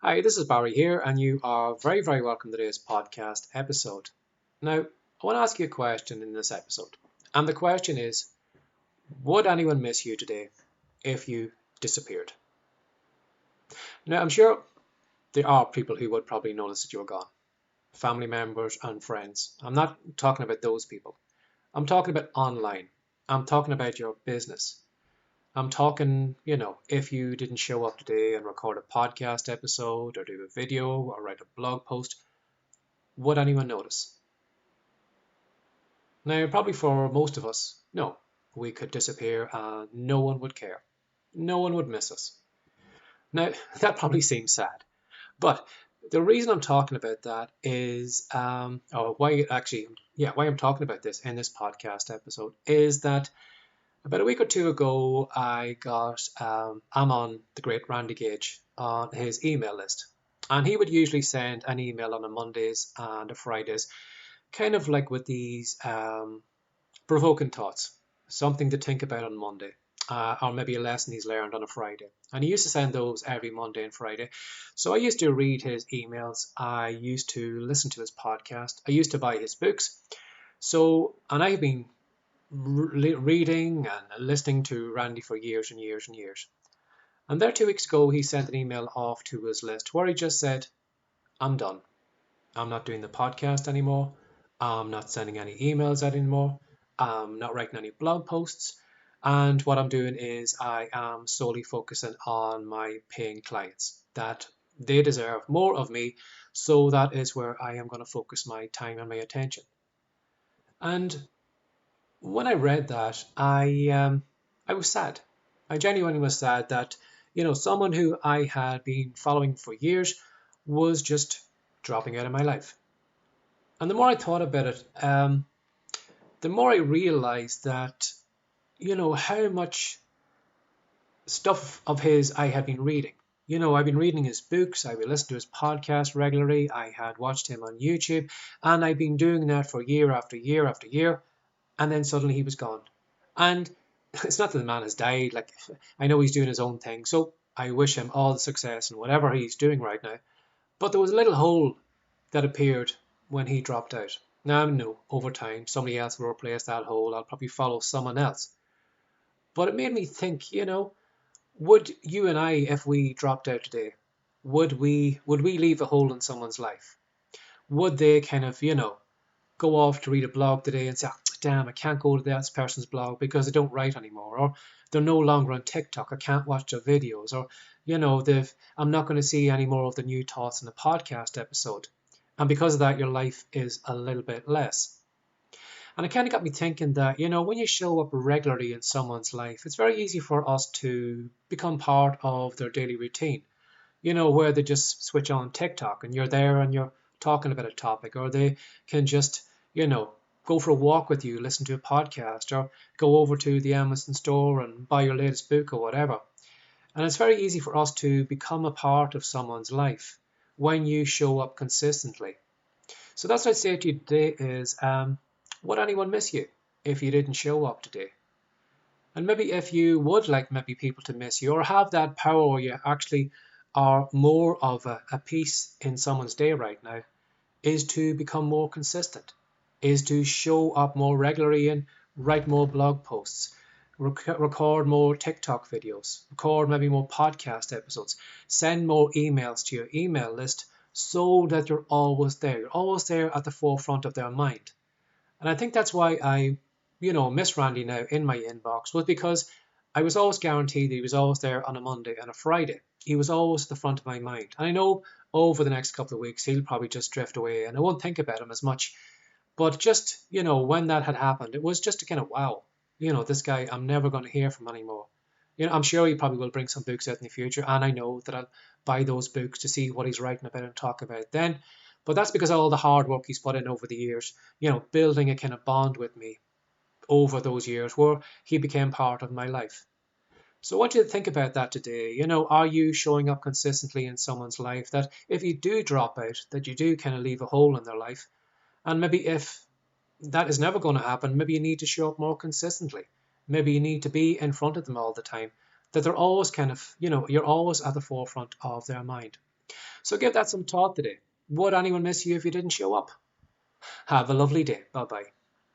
Hi, this is Barry here, and you are very, very welcome to today's podcast episode. Now, I want to ask you a question in this episode, and the question is, would anyone miss you today if you disappeared? Now, I'm sure there are people who would probably notice that you're gone, family members and friends. I'm not talking about those people. I'm talking about online. I'm talking about your business. I'm talking, if you didn't show up today and record a podcast episode or do a video or write a blog post, would anyone notice? Now, probably for most of us, no. We could disappear and no one would care. No one would miss us. Now, that probably seems sad, but the reason I'm talking about that is, or why actually, yeah, why I'm talking about this in this podcast episode is that about a week or two ago, I'm on the great Randy Gage on his email list. And he would usually send an email on a Mondays and a Fridays, kind of like with these provoking thoughts, something to think about on Monday, or maybe a lesson he's learned on a Friday. And he used to send those every Monday and Friday. So I used to read his emails. I used to listen to his podcast. I used to buy his books. And I've been reading and listening to Randy for years and years and years. And there 2 weeks ago, he sent an email off to his list where he just said, I'm done. I'm not doing the podcast anymore. I'm not sending any emails out anymore. I'm not writing any blog posts. And what I'm doing is I am solely focusing on my paying clients, that they deserve more of me. So that is where I am going to focus my time and my attention. And when I read that, I was sad. I genuinely was sad that, someone who I had been following for years was just dropping out of my life. And the more I thought about it, the more I realized that, how much stuff of his I had been reading. I've been reading his books, I've been listening to his podcast regularly, I had watched him on YouTube, and I've been doing that for year after year after year, and then suddenly he was gone. And it's not that the man has died, like, I know he's doing his own thing, so I wish him all the success in whatever he's doing right now. But there was a little hole that appeared when he dropped out. Now, I know over time somebody else will replace that hole. I'll probably follow someone else. But it made me think, would you and I, if we dropped out today, would we leave a hole in someone's life? Would they kind of, go off to read a blog today and say, "Oh, damn, I can't go to that person's blog because they don't write anymore, or they're no longer on TikTok, I can't watch their videos, or, I'm not going to see any more of the new thoughts in the podcast episode." And because of that, your life is a little bit less. And it kind of got me thinking that, when you show up regularly in someone's life, it's very easy for us to become part of their daily routine, where they just switch on TikTok and you're there and you're talking about a topic, or they can just, you know, go for a walk with you, listen to a podcast, or go over to the Amazon store and buy your latest book or whatever. And it's very easy for us to become a part of someone's life when you show up consistently. So that's what I'd say to you today is, would anyone miss you if you didn't show up today? And maybe if you would like maybe people to miss you or have that power where you actually are more of a piece in someone's day right now, is to become more consistent, is to show up more regularly and write more blog posts, record more TikTok videos, record maybe more podcast episodes, send more emails to your email list so that you're always there. You're always there at the forefront of their mind. And I think that's why I, miss Randy now in my inbox, was because I was always guaranteed that he was always there on a Monday and a Friday. He was always at the front of my mind. And I know over the next couple of weeks, he'll probably just drift away and I won't think about him as much. But just, when that had happened, it was just a kind of wow, this guy, I'm never going to hear from anymore. I'm sure he probably will bring some books out in the future. And I know that I'll buy those books to see what he's writing about and talk about then. But that's because of all the hard work he's put in over the years, building a kind of bond with me over those years where he became part of my life. So I want you to think about that today. Are you showing up consistently in someone's life that if you do drop out, that you do kind of leave a hole in their life? And maybe if that is never going to happen, maybe you need to show up more consistently. Maybe you need to be in front of them all the time, that they're always kind of, you're always at the forefront of their mind. So give that some thought today. Would anyone miss you if you didn't show up? Have a lovely day. Bye bye.